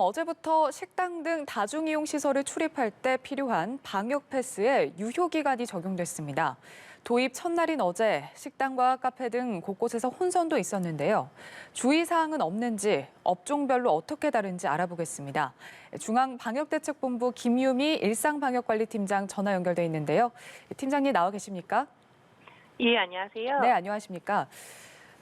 어제부터 식당 등 다중이용 시설을 출입할 때 필요한 방역 패스에 유효 기간이 적용됐습니다. 도입 첫날인 어제 식당과 카페 등 곳곳에서 혼선도 있었는데요. 주의사항은 없는지 업종별로 어떻게 다른지 알아보겠습니다. 중앙방역대책본부 김유미 일상방역관리팀장 전화 연결돼 있는데요. 팀장님 나와 계십니까? 예, 안녕하세요. 네, 안녕하십니까?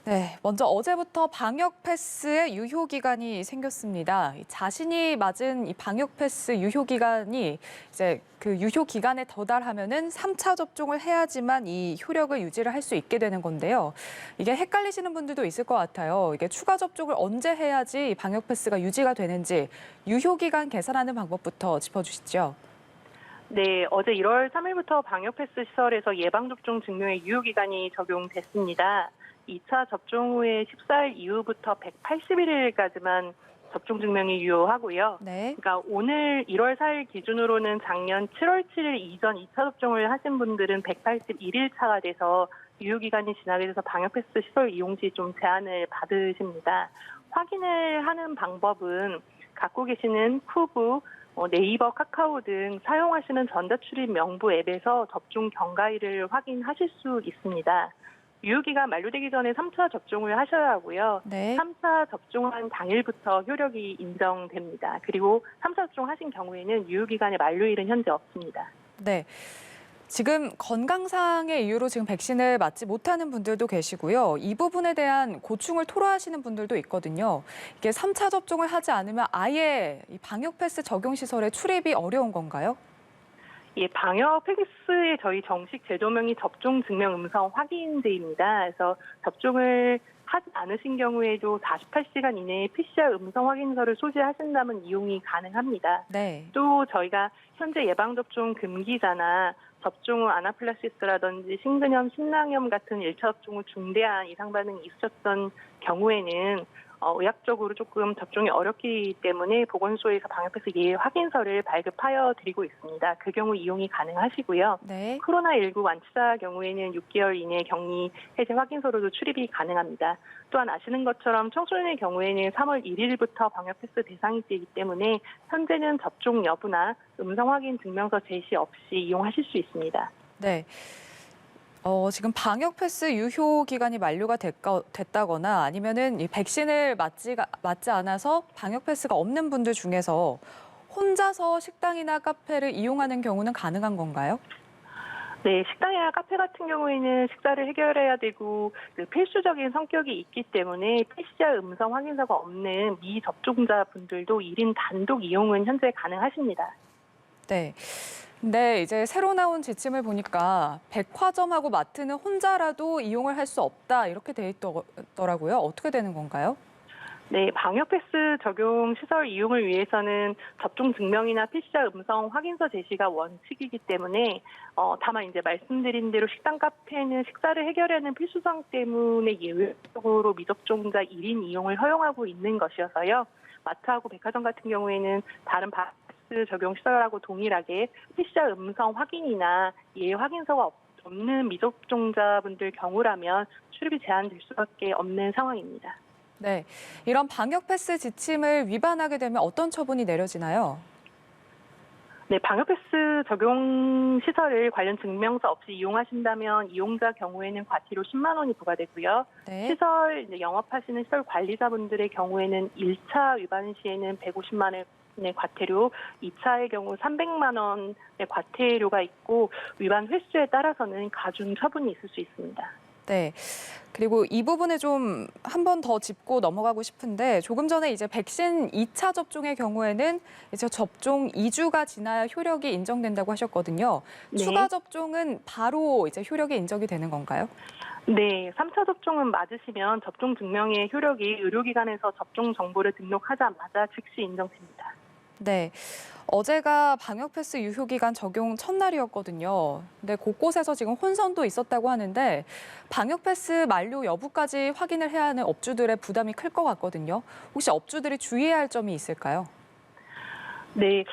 네, 먼저 어제부터 방역 패스의 유효 기간이 생겼습니다. 자신이 맞은 이 방역 패스 유효 기간이 이제 그 유효 기간에 도달하면은 3차 접종을 해야지만 이 효력을 유지를 할 수 있게 되는 건데요. 이게 헷갈리시는 분들도 있을 것 같아요. 이게 추가 접종을 언제 해야지 방역 패스가 유지가 되는지 유효 기간 계산하는 방법부터 짚어주시죠. 네, 어제 1월 3일부터 방역패스 시설에서 예방접종 증명의 유효기간이 적용됐습니다. 2차 접종 후에 14일 이후부터 181일까지만 접종 증명이 유효하고요. 네. 그러니까 오늘 1월 4일 기준으로는 작년 7월 7일 이전 2차 접종을 하신 분들은 181일 차가 돼서 유효기간이 지나게 돼서 방역패스 시설 이용 시 좀 제한을 받으십니다. 확인을 하는 방법은 갖고 계시는 쿠브, 네이버, 카카오 등 사용하시는 전자출입 명부 앱에서 접종 경과일을 확인하실 수 있습니다. 유효기간 만료되기 전에 3차 접종을 하셔야 하고요. 네. 3차 접종한 당일부터 효력이 인정됩니다. 그리고 3차 접종하신 경우에는 유효기간의 만료일은 현재 없습니다. 네. 지금 건강상의 이유로 지금 백신을 맞지 못하는 분들도 계시고요. 이 부분에 대한 고충을 토로하시는 분들도 있거든요. 이게 3차 접종을 하지 않으면 아예 이 방역 패스 적용 시설에 출입이 어려운 건가요? 예, 방역 패스의 저희 정식 제도명이 접종 증명 음성 확인제입니다. 그래서 접종을 하지 않으신 경우에도 48시간 이내에 PCR 음성 확인서를 소지하신다면 이용이 가능합니다. 네. 또 저희가 현재 예방접종 금기자나 접종 후 아나필락시스라든지 심근염, 심낭염 같은 1차 접종 후 중대한 이상 반응이 있으셨던 경우에는 의학적으로 조금 접종이 어렵기 때문에 보건소에서 방역패스 예외 확인서를 발급하여 드리고 있습니다. 그 경우 이용이 가능하시고요. 네. 코로나19 완치자 경우에는 6개월 이내 격리 해제 확인서로도 출입이 가능합니다. 또한 아시는 것처럼 청소년의 경우에는 3월 1일부터 방역패스 대상이 되기 때문에 현재는 접종 여부나 음성 확인 증명서 제시 없이 이용하실 수 있습니다. 네. 지금 방역 패스 유효 기간이 만료가 됐다거나 아니면은 이 백신을 맞지 않아서 방역 패스가 없는 분들 중에서 혼자서 식당이나 카페를 이용하는 경우는 가능한 건가요? 네, 식당이나 카페 같은 경우에는 식사를 해결해야 되고 필수적인 성격이 있기 때문에 PCR 음성 확인서가 없는 미접종자 분들도 1인 단독 이용은 현재 가능하십니다. 네. 근데 이제 새로 나온 지침을 보니까 백화점하고 마트는 혼자라도 이용을 할 수 없다 이렇게 돼 있더라고요. 어떻게 되는 건가요? 네, 방역패스 적용 시설 이용을 위해서는 접종 증명이나 PCR 음성 확인서 제시가 원칙이기 때문에 다만 이제 말씀드린 대로 식당, 카페는 식사를 해결하는 필수성 때문에 예외적으로 미접종자 1인 이용을 허용하고 있는 것이어서요. 마트하고 백화점 같은 경우에는 다른 방역패스 적용 시설하고 동일하게 PCR 음성 확인이나 예외 확인서가 없는 미접종자분들 경우라면 출입이 제한될 수밖에 없는 상황입니다. 네. 이런 방역 패스 지침을 위반하게 되면 어떤 처분이 내려지나요? 네, 방역패스 적용 시설을 관련 증명서 없이 이용하신다면 이용자 경우에는 과태료 10만 원이 부과되고요. 네. 시설 영업하시는 시설 관리자분들의 경우에는 1차 위반 시에는 150만 원의 과태료, 2차의 경우 300만 원의 과태료가 있고 위반 횟수에 따라서는 가중 처분이 있을 수 있습니다. 네. 그리고 이 부분을 좀 한 번 더 짚고 넘어가고 싶은데 조금 전에 이제 백신 2차 접종의 경우에는 이제 접종 2주가 지나야 효력이 인정된다고 하셨거든요. 네. 추가 접종은 바로 이제 효력이 인정이 되는 건가요? 네, 3차 접종은 맞으시면 접종 증명의 효력이 의료기관에서 접종 정보를 등록하자마자 즉시 인정됩니다. 네. 어제가 방역 패스 유효 기간 적용 첫날이었거든요. 근데 곳곳에서 지금 혼선도 있었다고 하는데 방역 패스 만료 여부까지 확인을 해야 하는 업주들의 부담이 클 것 같거든요. 혹시 업주들이 주의해야 할 점이 있을까요? 네,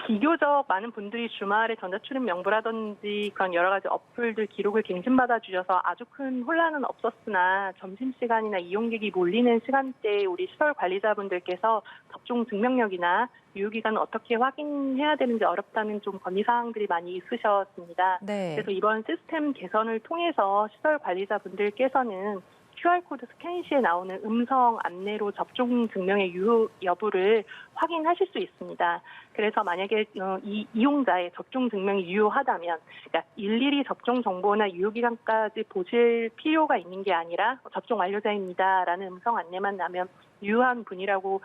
비교적 많은 분들이 주말에 전자출입 명부라든지 그런 여러 가지 어플들 기록을 갱신받아 주셔서 아주 큰 혼란은 없었으나 점심시간이나 이용객이 몰리는 시간대에 우리 시설 관리자분들께서 접종 증명력이나 유효기간을 어떻게 확인해야 되는지 어렵다는 좀 건의사항들이 많이 있으셨습니다. 네. 그래서 이번 시스템 개선을 통해서 시설 관리자분들께서는 QR코드 스캔 시에 나오는 음성 안내로 접종 증명의 유효 여부를 확인하실 수 있습니다. 그래서 만약에 이 이용자의 접종 증명이 유효하다면 그러니까 일일이 접종 정보나 유효기간까지 보실 필요가 있는 게 아니라 접종 완료자입니다라는 음성 안내만 나면 유효한 분이라고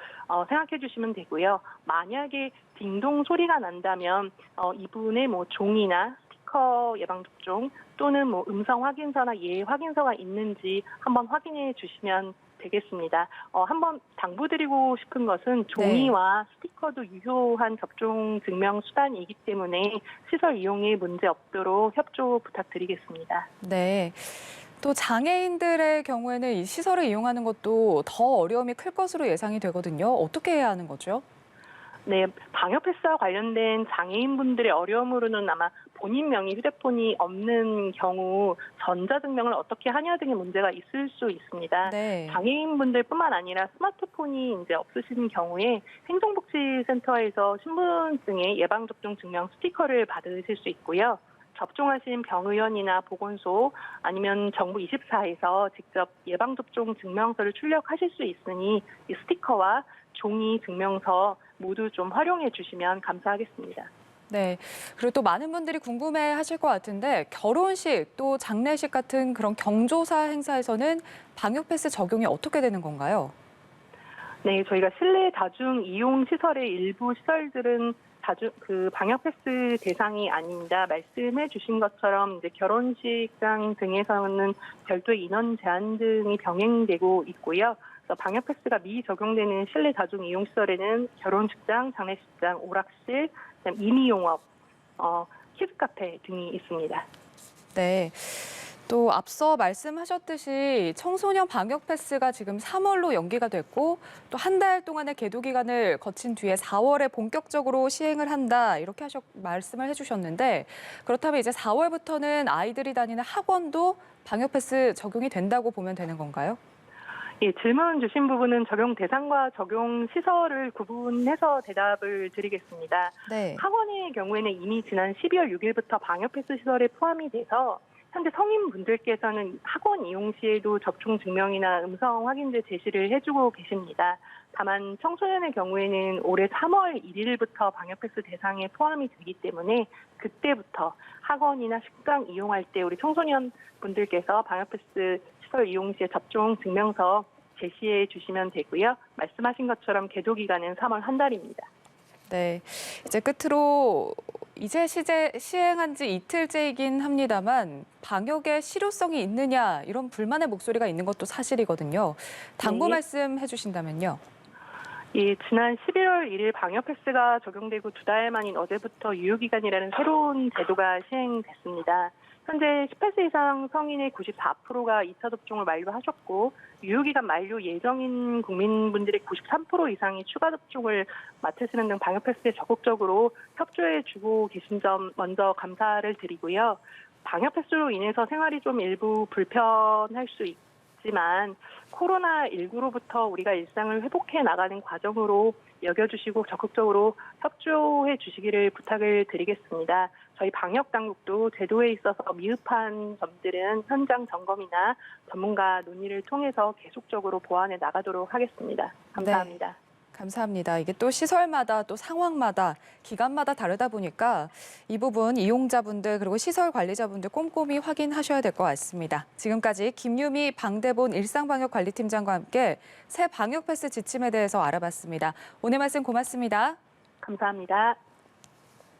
생각해 주시면 되고요. 만약에 딩동 소리가 난다면 이분의 뭐 종이나 스티커 예방접종 또는 뭐 음성 확인서나 예 확인서가 있는지 한번 확인해 주시면 되겠습니다. 한번 당부드리고 싶은 것은 종이와 스티커도 유효한 접종 증명 수단이기 때문에 시설 이용에 문제 없도록 협조 부탁드리겠습니다. 네. 또 장애인들의 경우에는 이 시설을 이용하는 것도 더 어려움이 클 것으로 예상이 되거든요. 어떻게 해야 하는 거죠? 네, 방역 패스와 관련된 장애인분들의 어려움으로는 아마 본인 명의 휴대폰이 없는 경우 전자증명을 어떻게 하냐 등의 문제가 있을 수 있습니다. 네. 장애인분들뿐만 아니라 스마트폰이 이제 없으신 경우에 행정복지센터에서 신분증의 예방접종 증명 스티커를 받으실 수 있고요. 접종하신 병의원이나 보건소 아니면 정부 24에서 직접 예방접종 증명서를 출력하실 수 있으니 이 스티커와 종이 증명서 모두 좀 활용해 주시면 감사하겠습니다. 네. 그리고 또 많은 분들이 궁금해 하실 것 같은데 결혼식 또 장례식 같은 그런 경조사 행사에서는 방역 패스 적용이 어떻게 되는 건가요? 네, 저희가 실내 다중 이용 시설의 일부 시설들은 방역 패스 대상이 아닙니다. 말씀해 주신 것처럼 이제 결혼식장 등에서는 별도의 인원 제한 등이 병행되고 있고요. 그래서 방역 패스가 미적용되는 실내 다중 이용 시설에는 결혼식장, 장례식장, 오락실, 임의용업, 키즈카페 등이 있습니다. 네. 또 앞서 말씀하셨듯이 청소년 방역 패스가 지금 3월로 연기가 됐고 또 한 달 동안의 계도 기간을 거친 뒤에 4월에 본격적으로 시행을 한다 이렇게 말씀을 해주셨는데 그렇다면 이제 4월부터는 아이들이 다니는 학원도 방역 패스 적용이 된다고 보면 되는 건가요? 예, 질문 주신 부분은 적용 대상과 적용 시설을 구분해서 대답을 드리겠습니다. 네. 학원의 경우에는 이미 지난 12월 6일부터 방역 패스 시설에 포함이 돼서 현재 성인분들께서는 학원 이용 시에도 접종 증명이나 음성 확인제 제시를 해주고 계십니다. 다만 청소년의 경우에는 올해 3월 1일부터 방역 패스 대상에 포함이 되기 때문에 그때부터 학원이나 식당 이용할 때 우리 청소년 분들께서 방역 패스 시설 이용 시에 접종 증명서 제시해 주시면 되고요. 말씀하신 것처럼 계도 기간은 3월 한 달입니다. 네. 이제 끝으로 이제 시행한 지 이틀째이긴 합니다만 방역에 실효성이 있느냐 이런 불만의 목소리가 있는 것도 사실이거든요. 당부 네. 말씀해 주신다면요. 예, 지난 11월 1일 방역 패스가 적용되고 두 달 만인 어제부터 유효기간이라는 새로운 제도가 시행됐습니다. 현재 18세 이상 성인의 94%가 2차 접종을 완료하셨고 유효기간 만료 예정인 국민분들의 93% 이상이 추가 접종을 마치시는 등 방역 패스에 적극적으로 협조해주고 계신 점 먼저 감사를 드리고요. 방역 패스로 인해서 생활이 좀 일부 불편할 수 있지만 코로나19로부터 우리가 일상을 회복해 나가는 과정으로 여겨주시고 적극적으로 협조해 주시기를 부탁을 드리겠습니다. 저희 방역 당국도 제도에 있어서 미흡한 점들은 현장 점검이나 전문가 논의를 통해서 계속적으로 보완해 나가도록 하겠습니다. 감사합니다. 네. 감사합니다. 이게 또 시설마다 또 상황마다 기간마다 다르다 보니까 이 부분 이용자분들 그리고 시설 관리자분들 꼼꼼히 확인하셔야 될 것 같습니다. 지금까지 김유미 방대본 일상방역관리팀장과 함께 새 방역 패스 지침에 대해서 알아봤습니다. 오늘 말씀 고맙습니다. 감사합니다.